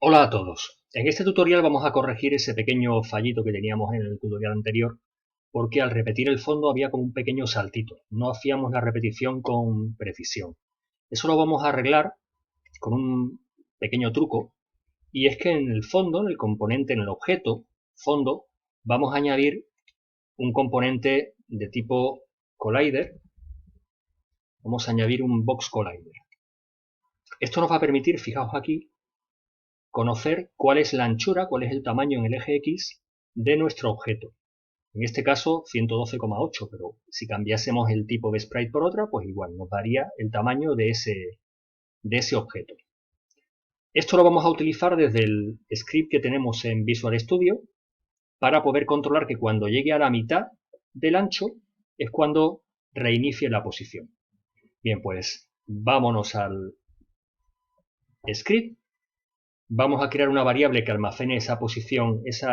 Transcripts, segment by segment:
Hola a todos. En este tutorial vamos a corregir ese pequeño fallito que teníamos en el tutorial anterior, porque al repetir el fondo había como un pequeño saltito. No hacíamos la repetición con precisión. Eso lo vamos a arreglar con un pequeño truco, y es que en el fondo, en el componente, en el objeto fondo, vamos a añadir un componente de tipo collider. Vamos a añadir un box collider. Esto nos va a permitir, fijaos aquí, conocer cuál es la anchura, cuál es el tamaño en el eje X de nuestro objeto. En este caso 112,8, pero si cambiásemos el tipo de sprite por otra, pues igual nos daría el tamaño de ese objeto. Esto lo vamos a utilizar desde el script que tenemos en Visual Studio para poder controlar que cuando llegue a la mitad del ancho es cuando reinicie la posición. Bien, pues vámonos al script. Vamos a crear una variable que almacene esa posición, ese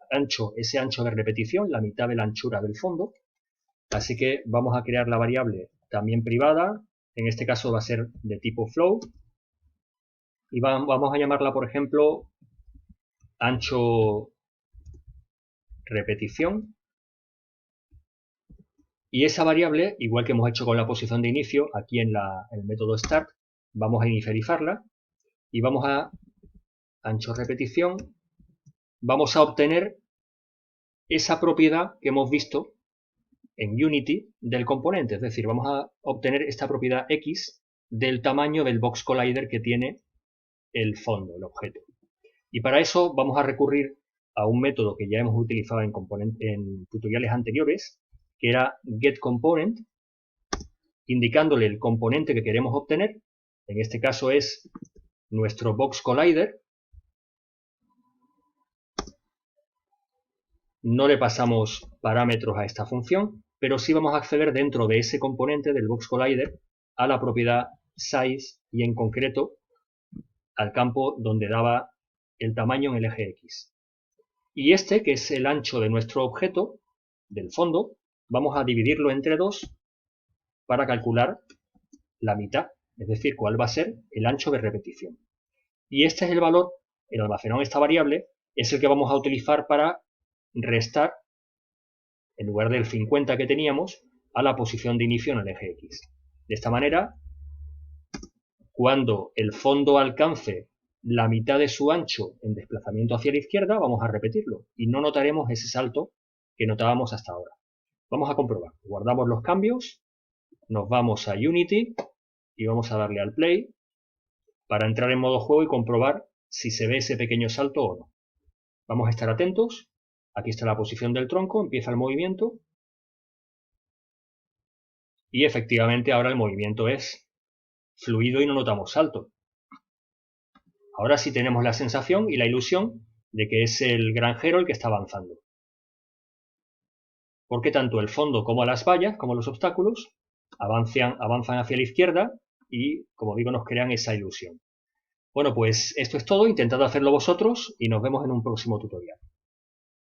ancho de repetición, la mitad de la anchura del fondo. Así que vamos a crear la variable también privada, en este caso va a ser de tipo float, y vamos a llamarla, por ejemplo, ancho repetición. Y esa variable, igual que hemos hecho con la posición de inicio, aquí en el método start, vamos a inicializarla y vamos a ancho repetición, vamos a obtener esa propiedad que hemos visto en Unity del componente, es decir, vamos a obtener esta propiedad X del tamaño del box collider que tiene el fondo, el objeto. Y para eso vamos a recurrir a un método que ya hemos utilizado en tutoriales anteriores, que era getComponent, indicándole el componente que queremos obtener. En este caso es nuestro box collider. No le pasamos parámetros a esta función, pero sí vamos a acceder dentro de ese componente del box collider a la propiedad size y en concreto al campo donde daba el tamaño en el eje X. Y este, que es el ancho de nuestro objeto, del fondo, vamos a dividirlo entre 2 para calcular la mitad, es decir, cuál va a ser el ancho de repetición. Y este es el valor, el almacenado en esta variable, es el que vamos a utilizar para restar, en lugar del 50 que teníamos, a la posición de inicio en el eje X. De esta manera, cuando el fondo alcance la mitad de su ancho en desplazamiento hacia la izquierda, vamos a repetirlo y no notaremos ese salto que notábamos hasta ahora. Vamos a comprobar. Guardamos los cambios, nos vamos a Unity y vamos a darle al play para entrar en modo juego y comprobar si se ve ese pequeño salto o no. Vamos a estar atentos. Aquí está la posición del tronco, empieza el movimiento y efectivamente ahora el movimiento es fluido y no notamos salto. Ahora sí tenemos la sensación y la ilusión de que es el granjero el que está avanzando. Porque tanto el fondo como las vallas, como los obstáculos, avanzan hacia la izquierda y, como digo, nos crean esa ilusión. Bueno, pues esto es todo. Intentad hacerlo vosotros y nos vemos en un próximo tutorial.